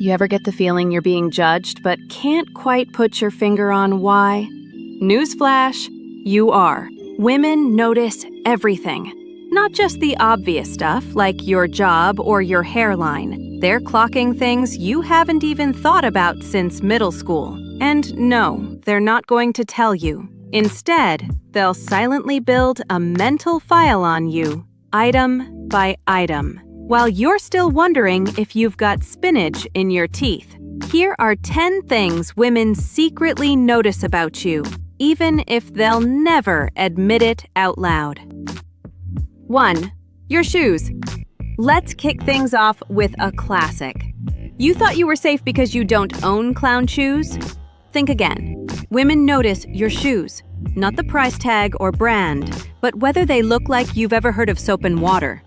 You ever get the feeling you're being judged but can't quite put your finger on why? Newsflash, you are. Women notice everything. Not just the obvious stuff like your job or your hairline. They're clocking things you haven't even thought about since middle school. And no, they're not going to tell you. Instead, they'll silently build a mental file on you, item by item, while you're still wondering if you've got spinach in your teeth. Here are 10 things women secretly notice about you, even if they'll never admit it out loud. 1. Your shoes. Let's kick things off with a classic. You thought you were safe because you don't own clown shoes? Think again. Women notice your shoes, not the price tag or brand, but whether they look like you've ever heard of soap and water.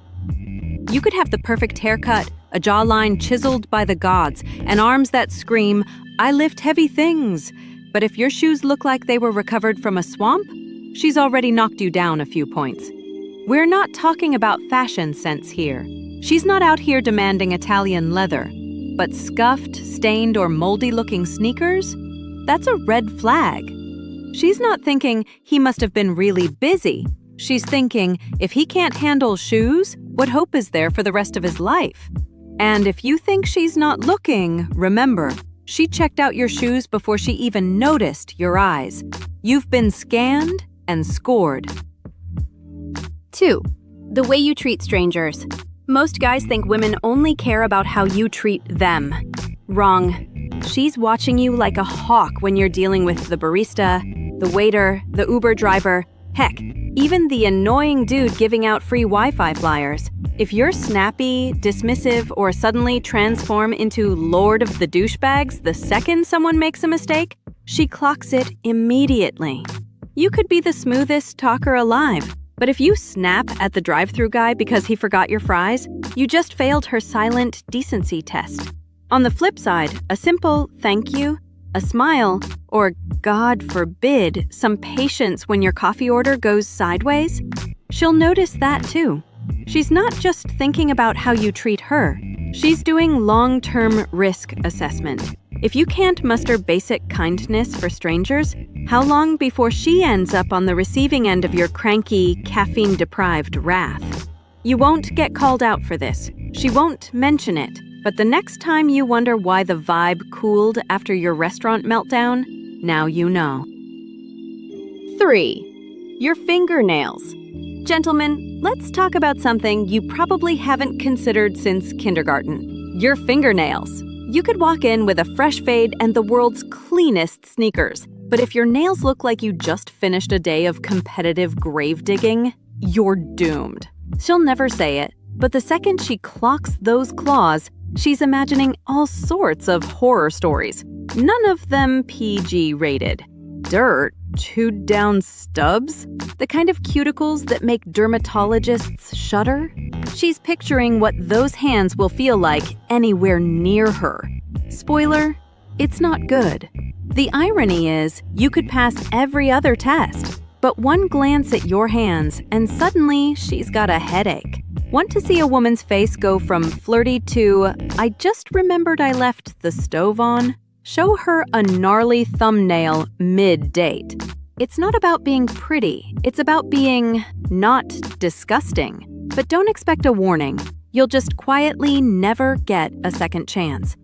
You could have the perfect haircut, a jawline chiseled by the gods, and arms that scream, "I lift heavy things." But if your shoes look like they were recovered from a swamp, she's already knocked you down a few points. We're not talking about fashion sense here. She's not out here demanding Italian leather. But scuffed, stained, or moldy-looking sneakers? That's a red flag. She's not thinking he must have been really busy. She's thinking, if he can't handle shoes, what hope is there for the rest of his life? And if you think she's not looking, remember, she checked out your shoes before she even noticed your eyes. You've been scanned and scored. 2. The way you treat strangers. Most guys think women only care about how you treat them. Wrong. She's watching you like a hawk when you're dealing with the barista, the waiter, the Uber driver, heck, even the annoying dude giving out free Wi-Fi flyers. If you're snappy, dismissive, or suddenly transform into Lord of the douchebags the second someone makes a mistake, she clocks it immediately. You could be the smoothest talker alive, but if you snap at the drive-thru guy because he forgot your fries, you just failed her silent decency test. On the flip side, a simple thank you, a smile, or, God forbid, some patience when your coffee order goes sideways, she'll notice that too. She's not just thinking about how you treat her. She's doing long-term risk assessment. If you can't muster basic kindness for strangers, how long before she ends up on the receiving end of your cranky, caffeine-deprived wrath? You won't get called out for this. She won't mention it. But the next time you wonder why the vibe cooled after your restaurant meltdown, now you know. 3. Your fingernails. Gentlemen, let's talk about something you probably haven't considered since kindergarten. Your fingernails. You could walk in with a fresh fade and the world's cleanest sneakers. But if your nails look like you just finished a day of competitive grave digging, you're doomed. She'll never say it, but the second she clocks those claws, she's imagining all sorts of horror stories, none of them PG rated. Dirt, chewed down stubs, the kind of cuticles that make dermatologists shudder. She's picturing what those hands will feel like anywhere near her. Spoiler, it's not good. The irony is, you could pass every other test, but one glance at your hands and suddenly she's got a headache. Want to see a woman's face go from flirty to, I just remembered I left the stove on? Show her a gnarly thumbnail mid-date. It's not about being pretty, it's about being not disgusting. But don't expect a warning. You'll just quietly never get a second chance.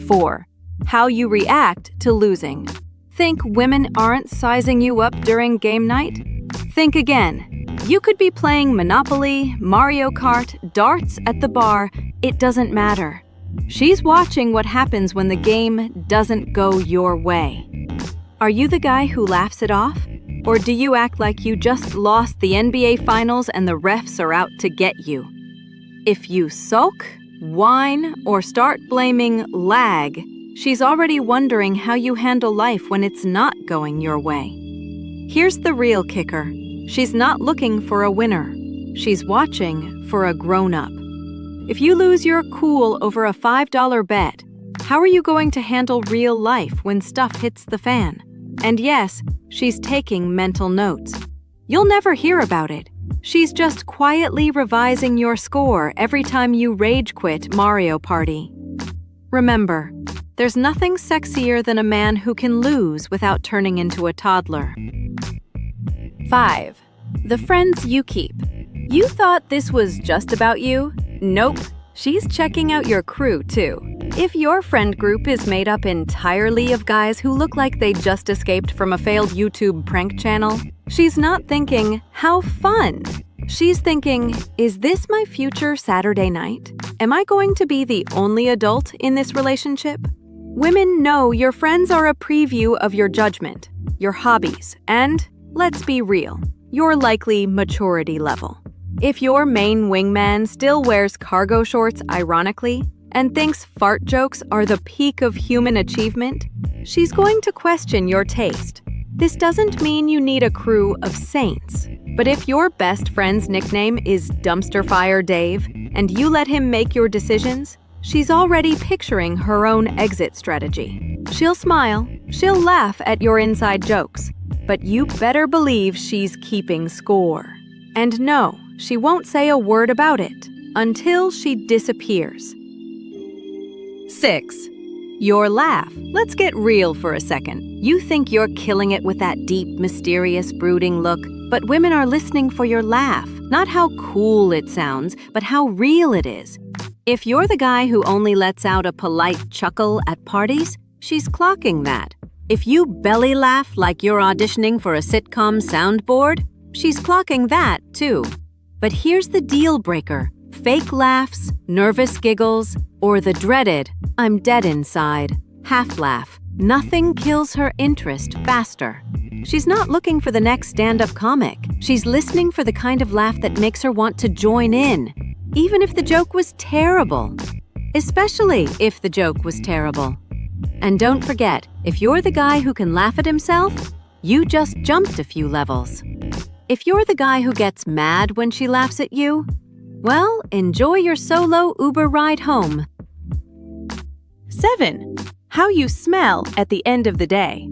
4. How you react to losing. Think women aren't sizing you up during game night? Think again. You could be playing Monopoly, Mario Kart, darts at the bar. It doesn't matter. She's watching what happens when the game doesn't go your way. Are you the guy who laughs it off? Or do you act like you just lost the NBA Finals and the refs are out to get you? If you sulk, whine, or start blaming lag, she's already wondering how you handle life when it's not going your way. Here's the real kicker. She's not looking for a winner. She's watching for a grown-up. If you lose your cool over a $5 bet, how are you going to handle real life when stuff hits the fan? And yes, she's taking mental notes. You'll never hear about it. She's just quietly revising your score every time you rage quit Mario Party. Remember, there's nothing sexier than a man who can lose without turning into a toddler. 5. The friends you keep. You thought this was just about you? Nope. She's checking out your crew, too. If your friend group is made up entirely of guys who look like they just escaped from a failed YouTube prank channel, she's not thinking, how fun? She's thinking, is this my future Saturday night? Am I going to be the only adult in this relationship? Women know your friends are a preview of your judgment, your hobbies, and, let's be real, your likely maturity level. If your main wingman still wears cargo shorts ironically and thinks fart jokes are the peak of human achievement, she's going to question your taste. This doesn't mean you need a crew of saints, but if your best friend's nickname is Dumpster Fire Dave and you let him make your decisions, she's already picturing her own exit strategy. She'll smile, she'll laugh at your inside jokes, but you better believe she's keeping score. And no, she won't say a word about it until she disappears. 6. Your laugh. Let's get real for a second. You think you're killing it with that deep, mysterious, brooding look, but women are listening for your laugh. Not how cool it sounds, but how real it is. If you're the guy who only lets out a polite chuckle at parties, she's clocking that. If you belly laugh like you're auditioning for a sitcom soundboard, she's clocking that, too. But here's the deal breaker. Fake laughs, nervous giggles, or the dreaded, I'm dead inside, half laugh. Nothing kills her interest faster. She's not looking for the next stand-up comic. She's listening for the kind of laugh that makes her want to join in, even if the joke was terrible. Especially if the joke was terrible. And don't forget, if you're the guy who can laugh at himself, you just jumped a few levels. If you're the guy who gets mad when she laughs at you, well, enjoy your solo Uber ride home. 7. How you smell at the end of the day.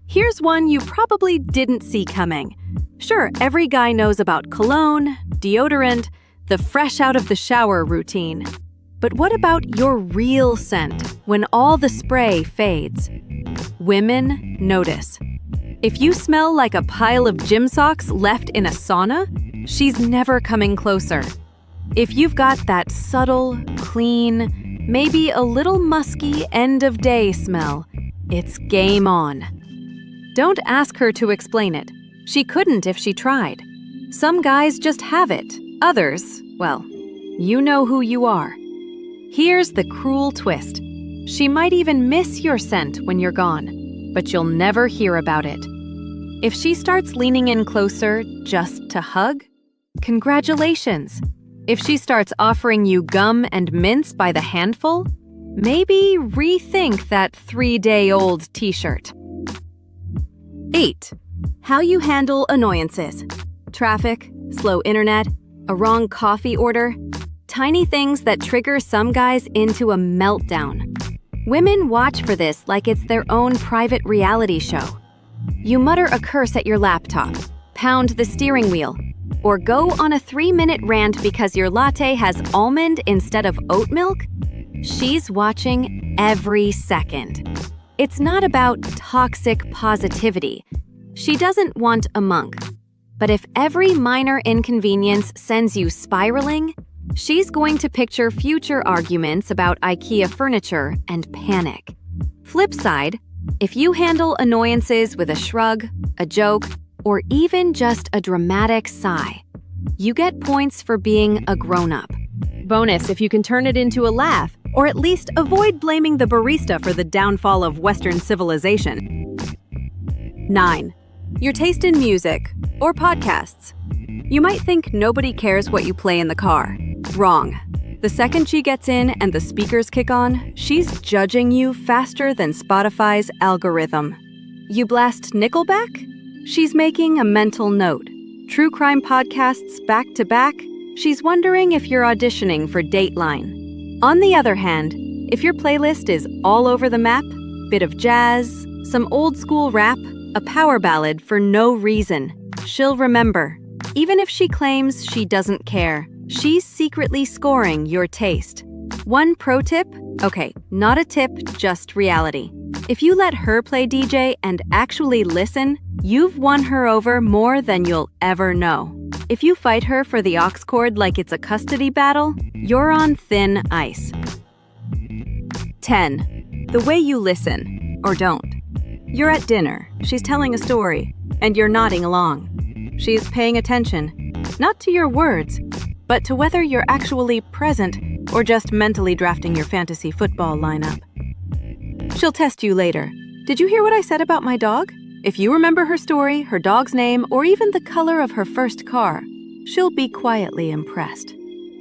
Here's one you probably didn't see coming. Sure, every guy knows about cologne, deodorant, the fresh out of the shower routine. But what about your real scent when all the spray fades? Women notice. If you smell like a pile of gym socks left in a sauna, she's never coming closer. If you've got that subtle, clean, maybe a little musky end-of-day smell, it's game on. Don't ask her to explain it. She couldn't if she tried. Some guys just have it. Others, well, you know who you are. Here's the cruel twist. She might even miss your scent when you're gone, but you'll never hear about it. If she starts leaning in closer just to hug, congratulations. If she starts offering you gum and mints by the handful, maybe rethink that 3-day-old t-shirt. 8. How you handle annoyances. Traffic, slow internet, a wrong coffee order. Tiny things that trigger some guys into a meltdown. Women watch for this like it's their own private reality show. You mutter a curse at your laptop, pound the steering wheel, or go on a 3-minute rant because your latte has almond instead of oat milk. She's watching every second. It's not about toxic positivity. She doesn't want a monk. But if every minor inconvenience sends you spiraling, she's going to picture future arguments about IKEA furniture and panic. Flip side, if you handle annoyances with a shrug, a joke, or even just a dramatic sigh, you get points for being a grown-up. Bonus if you can turn it into a laugh, or at least avoid blaming the barista for the downfall of Western civilization. 9. Your taste in music or podcasts. You might think nobody cares what you play in the car. Wrong. The second she gets in and the speakers kick on, she's judging you faster than Spotify's algorithm. You blast Nickelback? She's making a mental note. True crime podcasts back to back? She's wondering if you're auditioning for Dateline. On the other hand, if your playlist is all over the map, bit of jazz, some old school rap, a power ballad for no reason, she'll remember. Even if she claims she doesn't care, she's secretly scoring your taste. One pro tip, Okay, not a tip, just reality. If you let her play DJ and actually listen, you've won her over more than you'll ever know. If you fight her for the aux cord like it's a custody battle, you're on thin ice. 10. The way you listen, or don't. You're at dinner, she's telling a story, and you're nodding along. She's paying attention, not to your words, but to whether you're actually present or just mentally drafting your fantasy football lineup. She'll test you later. Did you hear what I said about my dog? If you remember her story, her dog's name, or even the color of her first car, she'll be quietly impressed.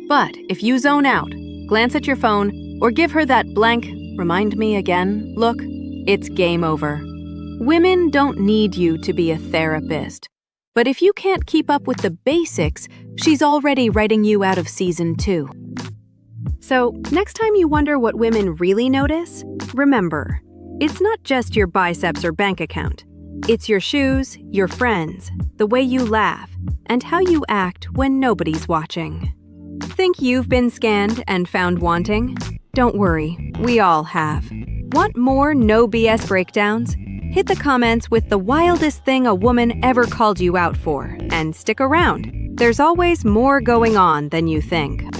But if you zone out, glance at your phone, or give her that blank, remind me again, look, it's game over. Women don't need you to be a therapist. But if you can't keep up with the basics, she's already writing you out of season 2. So, next time you wonder what women really notice, remember, it's not just your biceps or bank account. It's your shoes, your friends, the way you laugh, and how you act when nobody's watching. Think you've been scanned and found wanting? Don't worry, we all have. Want more no BS breakdowns? Hit the comments with the wildest thing a woman ever called you out for, and stick around. There's always more going on than you think.